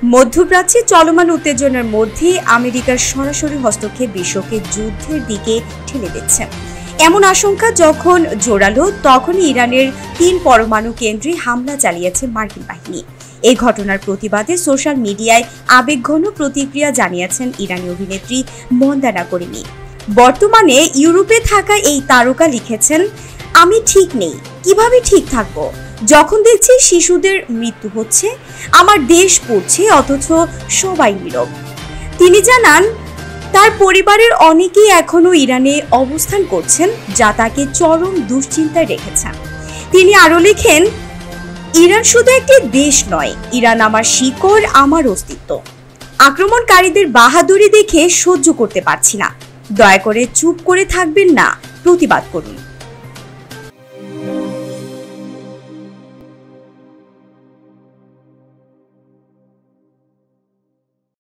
মধ্যপ্রাচ্যে চলমান উত্তেজনার মধ্যে আমেরিকার সরাসরি হস্তক্ষেপ বিশ্বকে যুদ্ধের দিকে ঠেলে দিচ্ছে। এমন আশঙ্কা যখন জোরালো, তখনই ইরানের 3 পরমাণু কেন্দ্রে হামলা চালিয়েছে মার্কিন বাহিনী। এই ঘটনার প্রতিবাদে সোশ্যাল মিডিয়ায় আবেগঘন প্রতিক্রিয়া জানিয়েছেন ইরানি অভিনেত্রী মন্দানা করিমি। বর্তমানে ইউরোপে থাকা এই তারকা লিখেছেন, আমি ঠিক নেই, কিভাবে ঠিক থাকবো যখন দেখছি শিশুদের মৃত্যু হচ্ছে, আমার দেশ পড়ছে অথচ সবাই নীরব। তিনি জানান, তার পরিবারের অনেকেই এখনো ইরানে অবস্থান করছেন, যা তাকে চরম দুশ্চিন্তায় রেখেছে। তিনি আরো লেখেন, ইরান শুধু একটি দেশ নয়, ইরান আমার শিকড়, আমার অস্তিত্ব। আক্রমণকারীদের বাহাদুরি দেখে সহ্য করতে পারছি না। দয়া করে চুপ করে থাকবেন না, প্রতিবাদ করুন।